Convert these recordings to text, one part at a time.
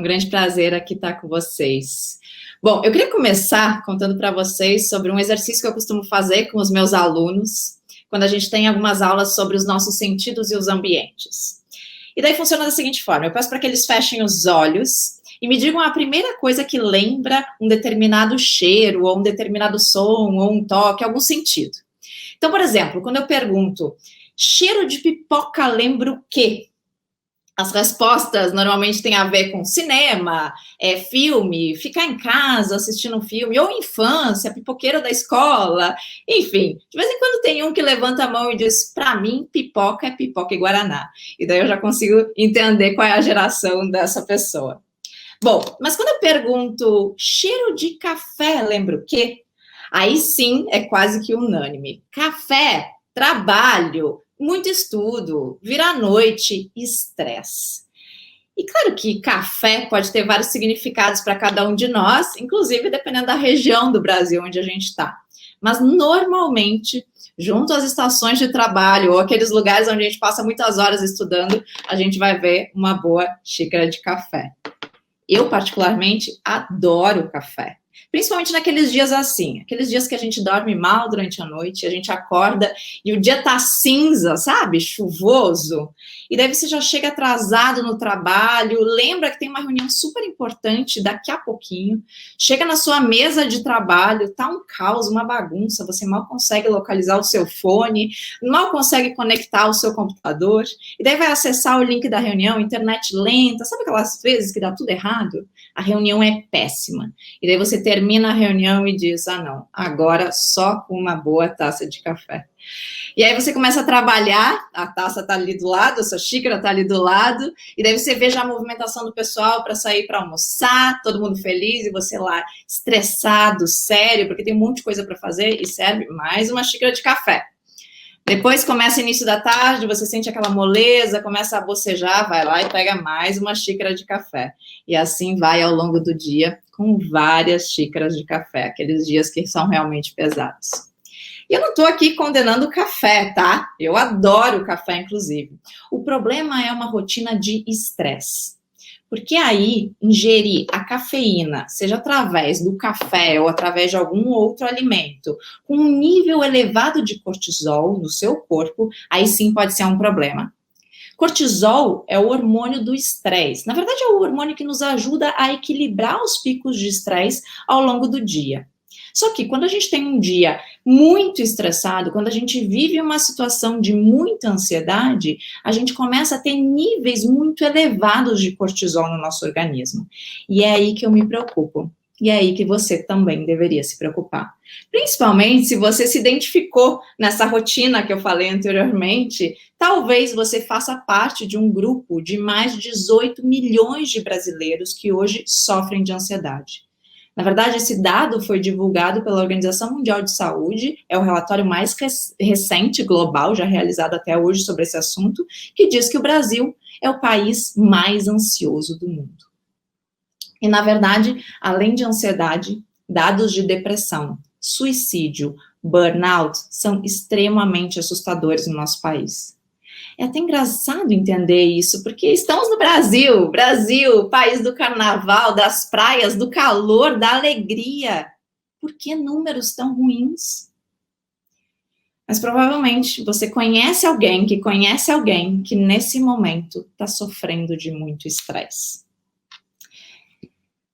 grande prazer aqui estar com vocês. Bom, eu queria começar contando para vocês sobre um exercício que eu costumo fazer com os meus alunos, quando a gente tem algumas aulas sobre os nossos sentidos e os ambientes. E daí funciona da seguinte forma, eu peço para que eles fechem os olhos e me digam a primeira coisa que lembra um determinado cheiro, ou um determinado som, ou um toque, algum sentido. Então, por exemplo, quando eu pergunto, cheiro de pipoca lembra o quê? As respostas normalmente têm a ver com cinema, filme, ficar em casa assistindo um filme, ou infância, pipoqueira da escola, enfim. De vez em quando tem um que levanta a mão e diz, para mim, pipoca é pipoca e guaraná. E daí eu já consigo entender qual é a geração dessa pessoa. Bom, mas quando eu pergunto, cheiro de café lembra o quê? Aí sim é quase que unânime. Café, trabalho, muito estudo, vira à noite, estresse. E claro que café pode ter vários significados para cada um de nós, inclusive dependendo da região do Brasil onde a gente está. Mas normalmente, junto às estações de trabalho ou aqueles lugares onde a gente passa muitas horas estudando, a gente vai ver uma boa xícara de café. Eu, particularmente, adoro café. Principalmente naqueles dias assim, aqueles dias que a gente dorme mal durante a noite, a gente acorda e o dia tá cinza, sabe? Chuvoso. E daí você já chega atrasado no trabalho, lembra que tem uma reunião super importante daqui a pouquinho, chega na sua mesa de trabalho, tá um caos, uma bagunça, você mal consegue localizar o seu fone, mal consegue conectar o seu computador, e daí vai acessar o link da reunião, internet lenta, sabe aquelas vezes que dá tudo errado? A reunião é péssima. E daí você termina a reunião e diz, não, agora só com uma boa taça de café. E aí você começa a trabalhar, a taça está ali do lado, a sua xícara está ali do lado, e daí você vê já a movimentação do pessoal para sair para almoçar, todo mundo feliz, e você lá estressado, sério, porque tem um monte de coisa para fazer, e serve mais uma xícara de café. Depois começa o início da tarde, você sente aquela moleza, começa a bocejar, vai lá e pega mais uma xícara de café. E assim vai ao longo do dia, com várias xícaras de café, aqueles dias que são realmente pesados. E eu não estou aqui condenando o café, tá? Eu adoro café, inclusive. O problema é uma rotina de estresse. Porque aí, ingerir a cafeína, seja através do café ou através de algum outro alimento, com um nível elevado de cortisol no seu corpo, aí sim pode ser um problema. Cortisol é o hormônio do estresse. Na verdade, é o hormônio que nos ajuda a equilibrar os picos de estresse ao longo do dia. Só que quando a gente tem um dia muito estressado, quando a gente vive uma situação de muita ansiedade, a gente começa a ter níveis muito elevados de cortisol no nosso organismo. E é aí que eu me preocupo. E é aí que você também deveria se preocupar. Principalmente se você se identificou nessa rotina que eu falei anteriormente, talvez você faça parte de um grupo de mais de 18 milhões de brasileiros que hoje sofrem de ansiedade. Na verdade, esse dado foi divulgado pela Organização Mundial de Saúde, é o relatório mais recente global, já realizado até hoje sobre esse assunto, que diz que o Brasil é o país mais ansioso do mundo. E, na verdade, além de ansiedade, dados de depressão, suicídio, burnout são extremamente assustadores no nosso país. É até engraçado entender isso, porque estamos no Brasil, país do carnaval, das praias, do calor, da alegria. Por que números tão ruins? Mas provavelmente você conhece alguém que nesse momento está sofrendo de muito estresse.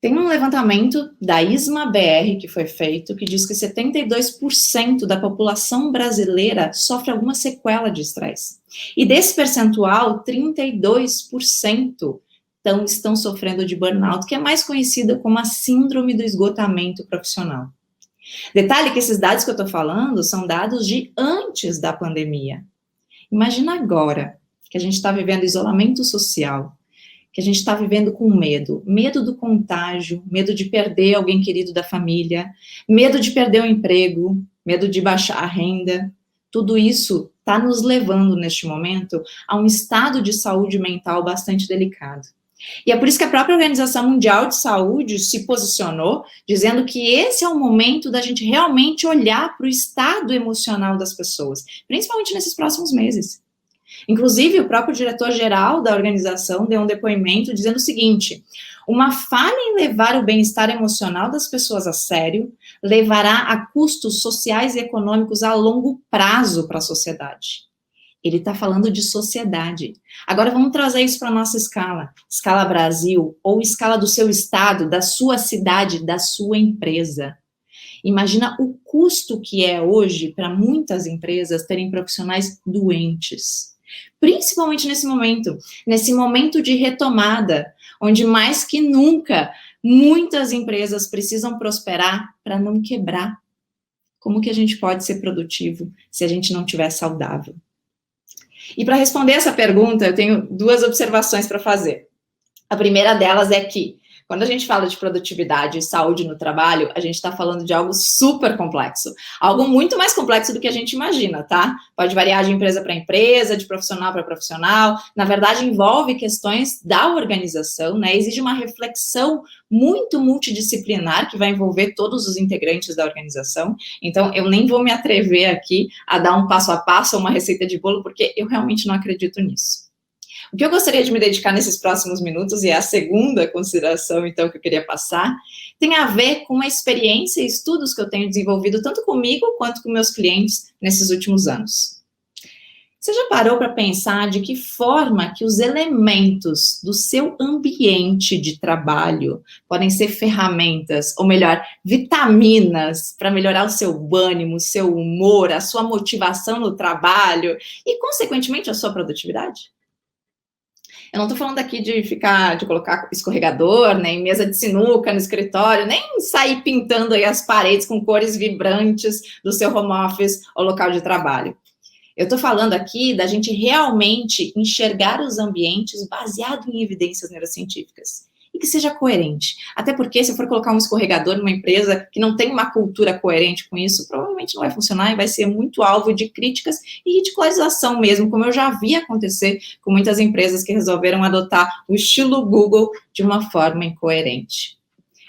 Tem um levantamento da ISMA-BR que foi feito, que diz que 72% da população brasileira sofre alguma sequela de estresse. E desse percentual, 32% estão sofrendo de burnout, que é mais conhecida como a síndrome do esgotamento profissional. Detalhe que esses dados que eu estou falando são dados de antes da pandemia. Imagina agora que a gente está vivendo isolamento social, que a gente está vivendo com medo do contágio, medo de perder alguém querido da família, medo de perder o emprego, medo de baixar a renda. Tudo isso está nos levando, neste momento, a um estado de saúde mental bastante delicado. E é por isso que a própria Organização Mundial de Saúde se posicionou, dizendo que esse é o momento da gente realmente olhar para o estado emocional das pessoas, principalmente nesses próximos meses. Inclusive, o próprio diretor-geral da organização deu um depoimento dizendo o seguinte: uma falha em levar o bem-estar emocional das pessoas a sério levará a custos sociais e econômicos a longo prazo para a sociedade. Ele está falando de sociedade. Agora vamos trazer isso para a nossa escala. Escala Brasil, ou escala do seu estado, da sua cidade, da sua empresa. Imagina o custo que é hoje para muitas empresas terem profissionais doentes. Principalmente nesse momento de retomada, onde mais que nunca, muitas empresas precisam prosperar para não quebrar. Como que a gente pode ser produtivo se a gente não estiver saudável? E para responder essa pergunta, eu tenho duas observações para fazer. A primeira delas é que, quando a gente fala de produtividade e saúde no trabalho, a gente está falando de algo super complexo. Algo muito mais complexo do que a gente imagina, tá? Pode variar de empresa para empresa, de profissional para profissional. Na verdade, envolve questões da organização, né? Exige uma reflexão muito multidisciplinar que vai envolver todos os integrantes da organização. Então, eu nem vou me atrever aqui a dar um passo a passo, uma receita de bolo, porque eu realmente não acredito nisso. O que eu gostaria de me dedicar nesses próximos minutos, e é a segunda consideração, então, que eu queria passar, tem a ver com a experiência e estudos que eu tenho desenvolvido, tanto comigo quanto com meus clientes, nesses últimos anos. Você já parou para pensar de que forma que os elementos do seu ambiente de trabalho podem ser ferramentas, ou melhor, vitaminas, para melhorar o seu ânimo, o seu humor, a sua motivação no trabalho e, consequentemente, a sua produtividade? Eu não estou falando aqui de colocar escorregador, nem mesa de sinuca no escritório, nem sair pintando aí as paredes com cores vibrantes do seu home office ou local de trabalho. Eu estou falando aqui da gente realmente enxergar os ambientes baseado em evidências neurocientíficas. E que seja coerente. Até porque, se eu for colocar um escorregador numa empresa que não tem uma cultura coerente com isso, provavelmente não vai funcionar e vai ser muito alvo de críticas e ridicularização mesmo, como eu já vi acontecer com muitas empresas que resolveram adotar o estilo Google de uma forma incoerente.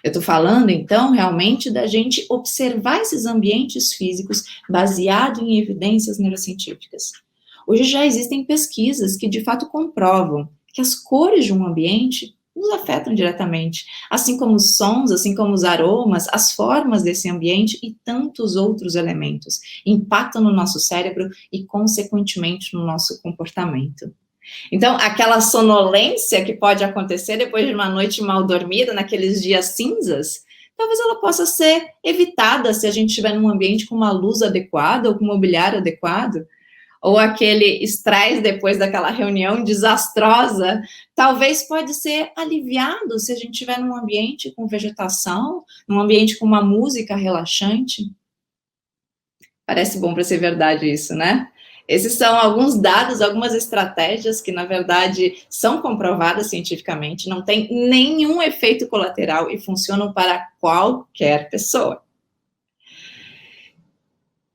Eu estou falando, então, realmente da gente observar esses ambientes físicos baseado em evidências neurocientíficas. Hoje já existem pesquisas que, de fato, comprovam que as cores de um ambiente nos afetam diretamente, assim como os sons, assim como os aromas, as formas desse ambiente e tantos outros elementos impactam no nosso cérebro e, consequentemente, no nosso comportamento. Então, aquela sonolência que pode acontecer depois de uma noite mal dormida, naqueles dias cinzas, talvez ela possa ser evitada se a gente estiver num ambiente com uma luz adequada ou com mobiliário adequado, ou aquele estresse depois daquela reunião desastrosa, talvez pode ser aliviado se a gente estiver num ambiente com vegetação, num ambiente com uma música relaxante. Parece bom para ser verdade isso, né? Esses são alguns dados, algumas estratégias que, na verdade, são comprovadas cientificamente, não tem nenhum efeito colateral e funcionam para qualquer pessoa.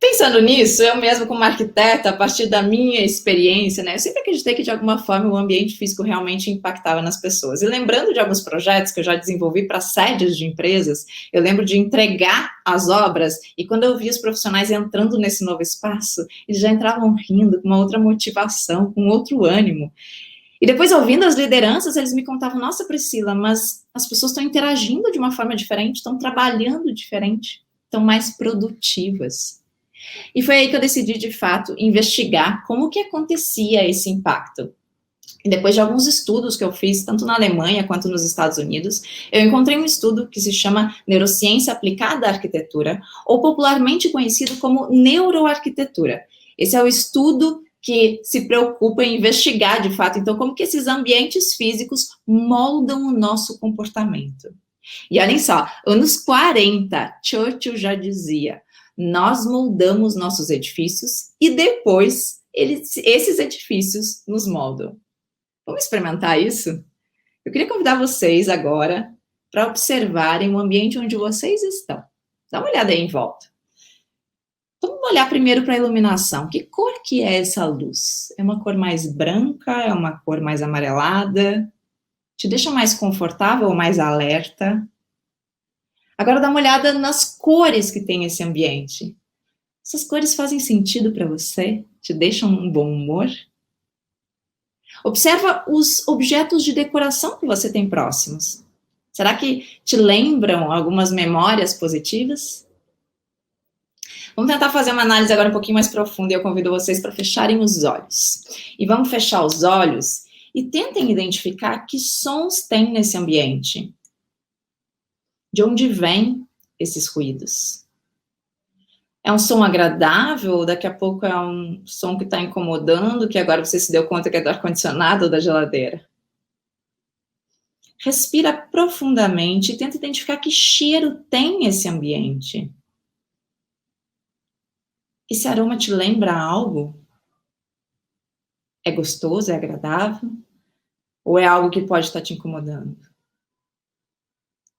Pensando nisso, eu mesmo como arquiteta, a partir da minha experiência, né, eu sempre acreditei que de alguma forma o ambiente físico realmente impactava nas pessoas. E lembrando de alguns projetos que eu já desenvolvi para sedes de empresas, eu lembro de entregar as obras e quando eu vi os profissionais entrando nesse novo espaço, eles já entravam rindo, com uma outra motivação, com outro ânimo. E depois, ouvindo as lideranças, eles me contavam, nossa, Priscila, mas as pessoas estão interagindo de uma forma diferente, estão trabalhando diferente, estão mais produtivas. E foi aí que eu decidi, de fato, investigar como que acontecia esse impacto. E depois de alguns estudos que eu fiz, tanto na Alemanha quanto nos Estados Unidos, eu encontrei um estudo que se chama Neurociência Aplicada à Arquitetura, ou popularmente conhecido como neuroarquitetura. Esse é o estudo que se preocupa em investigar, de fato, então, como que esses ambientes físicos moldam o nosso comportamento. E olhem só, anos 40, Churchill já dizia, nós moldamos nossos edifícios e depois esses edifícios nos moldam. Vamos experimentar isso? Eu queria convidar vocês agora para observarem o ambiente onde vocês estão. Dá uma olhada aí em volta. Vamos olhar primeiro para a iluminação. Que cor que é essa luz? É uma cor mais branca? É uma cor mais amarelada? Te deixa mais confortável ou mais alerta? Agora dá uma olhada nas cores que tem esse ambiente. Essas cores fazem sentido para você? Te deixam um bom humor? Observa os objetos de decoração que você tem próximos. Será que te lembram algumas memórias positivas? Vamos tentar fazer uma análise agora um pouquinho mais profunda e eu convido vocês para fecharem os olhos. E vamos fechar os olhos e tentem identificar que sons tem nesse ambiente. De onde vêm esses ruídos? É um som agradável ou daqui a pouco é um som que está incomodando, que agora você se deu conta que é do ar-condicionado ou da geladeira? Respira profundamente e tenta identificar que cheiro tem esse ambiente. Esse aroma te lembra algo? É gostoso, é agradável? Ou é algo que pode estar te incomodando?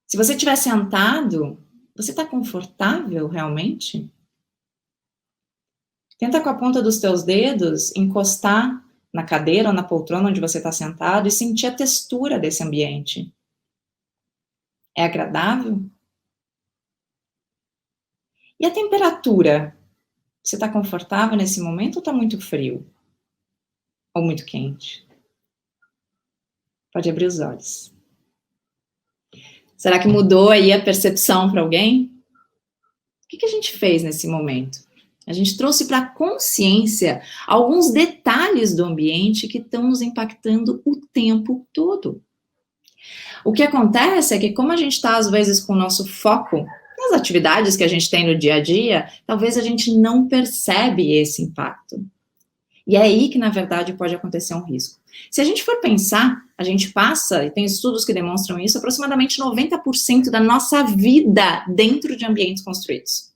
Se você estiver sentado, você está confortável realmente? Tenta com a ponta dos teus dedos encostar na cadeira ou na poltrona onde você está sentado e sentir a textura desse ambiente. É agradável? E a temperatura? Você está confortável nesse momento ou está muito frio? Ou muito quente? Pode abrir os olhos. Será que mudou aí a percepção para alguém? O que a gente fez nesse momento? A gente trouxe para a consciência alguns detalhes do ambiente que estão nos impactando o tempo todo. O que acontece é que, como a gente está, às vezes, com o nosso foco nas atividades que a gente tem no dia a dia, talvez a gente não percebe esse impacto. E é aí que, na verdade, pode acontecer um risco. Se a gente for pensar, a gente passa, e tem estudos que demonstram isso, aproximadamente 90% da nossa vida dentro de ambientes construídos.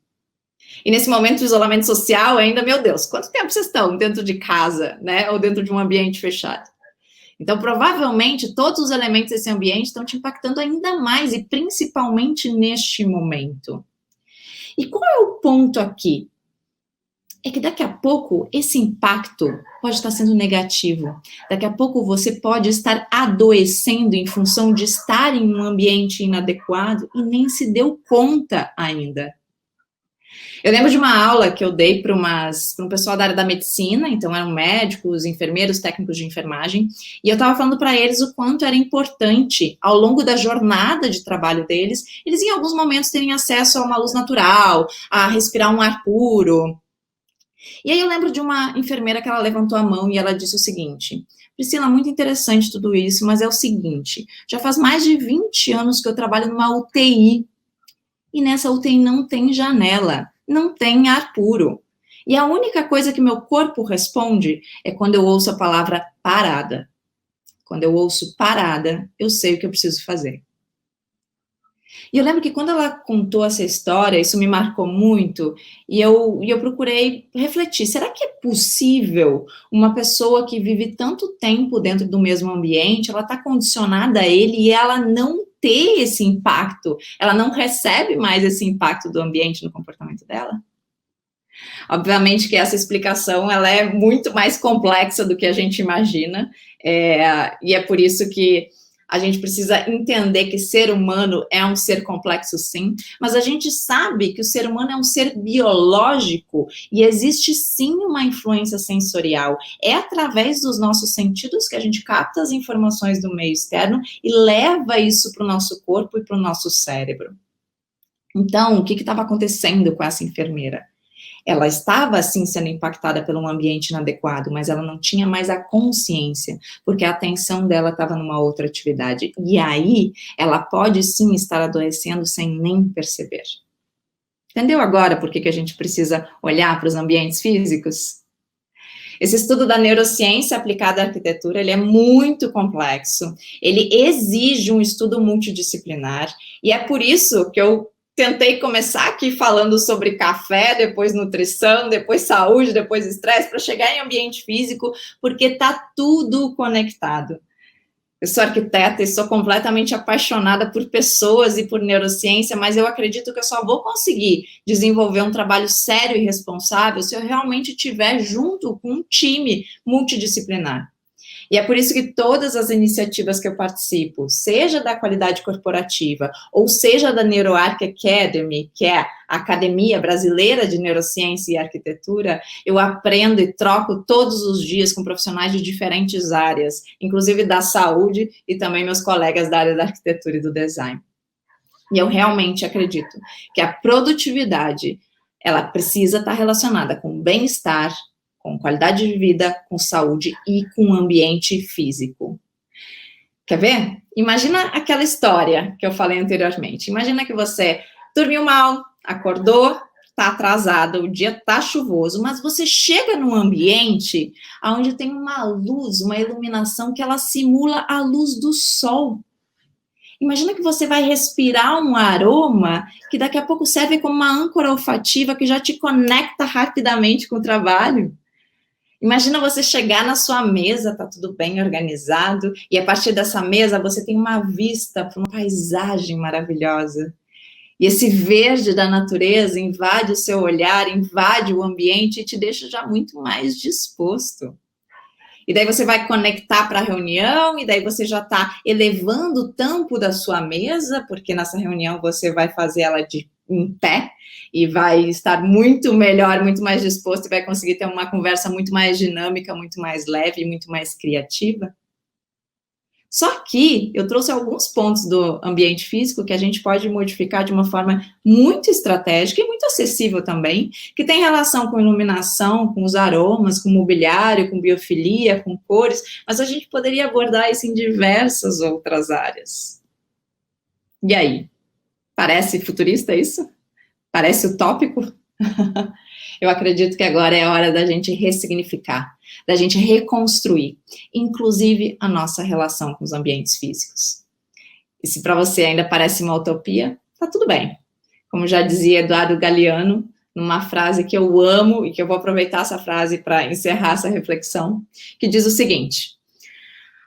E nesse momento de isolamento social, ainda, meu Deus, quanto tempo vocês estão dentro de casa, né? Ou dentro de um ambiente fechado? Então, provavelmente, todos os elementos desse ambiente estão te impactando ainda mais, e principalmente neste momento. E qual é o ponto aqui? É que daqui a pouco esse impacto pode estar sendo negativo. Daqui a pouco você pode estar adoecendo em função de estar em um ambiente inadequado e nem se deu conta ainda. Eu lembro de uma aula que eu dei para um pessoal da área da medicina, então eram médicos, enfermeiros, técnicos de enfermagem, e eu estava falando para eles o quanto era importante, ao longo da jornada de trabalho deles, eles em alguns momentos terem acesso a uma luz natural, a respirar um ar puro. E aí eu lembro de uma enfermeira que ela levantou a mão e ela disse o seguinte: Priscila, muito interessante tudo isso, mas é o seguinte, já faz mais de 20 anos que eu trabalho numa UTI, e nessa UTI não tem janela, não tem ar puro. E a única coisa que meu corpo responde é quando eu ouço a palavra parada. Quando eu ouço parada, eu sei o que eu preciso fazer. E eu lembro que quando ela contou essa história, isso me marcou muito, e eu procurei refletir, será que é possível uma pessoa que vive tanto tempo dentro do mesmo ambiente, ela está condicionada a ele e ela não ter esse impacto, ela não recebe mais esse impacto do ambiente no comportamento dela? Obviamente que essa explicação ela é muito mais complexa do que a gente imagina, e é por isso que a gente precisa entender que ser humano é um ser complexo, sim, mas a gente sabe que o ser humano é um ser biológico e existe sim uma influência sensorial. É através dos nossos sentidos que a gente capta as informações do meio externo e leva isso para o nosso corpo e para o nosso cérebro. Então, o que estava acontecendo com essa enfermeira? Ela estava, sim, sendo impactada por um ambiente inadequado, mas ela não tinha mais a consciência, porque a atenção dela estava numa outra atividade. E aí, ela pode, sim, estar adoecendo sem nem perceber. Entendeu agora por que a gente precisa olhar para os ambientes físicos? Esse estudo da neurociência aplicada à arquitetura, ele é muito complexo, ele exige um estudo multidisciplinar, e é por isso que eu tentei começar aqui falando sobre café, depois nutrição, depois saúde, depois estresse, para chegar em ambiente físico, porque está tudo conectado. Eu sou arquiteta e sou completamente apaixonada por pessoas e por neurociência, mas eu acredito que eu só vou conseguir desenvolver um trabalho sério e responsável se eu realmente estiver junto com um time multidisciplinar. E é por isso que todas as iniciativas que eu participo, seja da qualidade corporativa, ou seja da NeuroArc Academy, que é a Academia Brasileira de Neurociência e Arquitetura, eu aprendo e troco todos os dias com profissionais de diferentes áreas, inclusive da saúde e também meus colegas da área da arquitetura e do design. E eu realmente acredito que a produtividade, ela precisa estar relacionada com bem-estar, com qualidade de vida, com saúde e com ambiente físico. Quer ver? Imagina aquela história que eu falei anteriormente. Imagina que você dormiu mal, acordou, está atrasado, o dia está chuvoso, mas você chega num ambiente onde tem uma luz, uma iluminação que ela simula a luz do sol. Imagina que você vai respirar um aroma que daqui a pouco serve como uma âncora olfativa que já te conecta rapidamente com o trabalho. Imagina você chegar na sua mesa, tá tudo bem organizado, e a partir dessa mesa você tem uma vista para uma paisagem maravilhosa. E esse verde da natureza invade o seu olhar, invade o ambiente e te deixa já muito mais disposto. E daí você vai conectar para a reunião, e daí você já está elevando o tampo da sua mesa, porque nessa reunião você vai fazer ela em pé, e vai estar muito melhor, muito mais disposto, e vai conseguir ter uma conversa muito mais dinâmica, muito mais leve, muito mais criativa. Só que eu trouxe alguns pontos do ambiente físico que a gente pode modificar de uma forma muito estratégica e muito acessível também, que tem relação com iluminação, com os aromas, com mobiliário, com biofilia, com cores, mas a gente poderia abordar isso em diversas outras áreas. E aí? Parece futurista isso? Parece utópico? Eu acredito que agora é a hora da gente ressignificar, da gente reconstruir, inclusive a nossa relação com os ambientes físicos. E se para você ainda parece uma utopia, tá tudo bem. Como já dizia Eduardo Galeano, numa frase que eu amo e que eu vou aproveitar essa frase para encerrar essa reflexão, que diz o seguinte: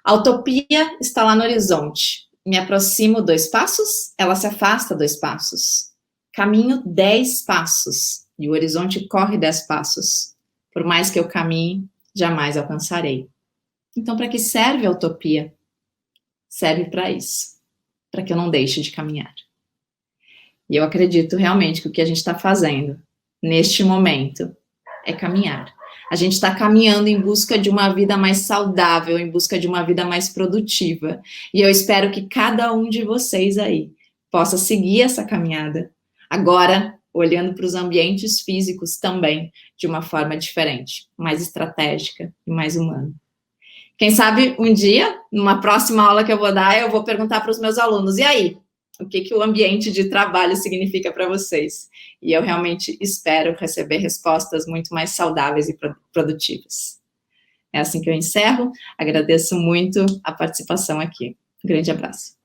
a utopia está lá no horizonte. Me aproximo 2 passos, ela se afasta 2 passos. Caminho 10 passos. E o horizonte corre 10 passos. Por mais que eu caminhe, jamais alcançarei. Então, para que serve a utopia? Serve para isso. Para que eu não deixe de caminhar. E eu acredito realmente que o que a gente está fazendo, neste momento, é caminhar. A gente está caminhando em busca de uma vida mais saudável, em busca de uma vida mais produtiva. E eu espero que cada um de vocês aí possa seguir essa caminhada. Agora, olhando para os ambientes físicos também, de uma forma diferente, mais estratégica e mais humana. Quem sabe um dia, numa próxima aula que eu vou dar, eu vou perguntar para os meus alunos, e aí? O que o ambiente de trabalho significa para vocês? E eu realmente espero receber respostas muito mais saudáveis e produtivas. É assim que eu encerro, agradeço muito a participação aqui. Um grande abraço.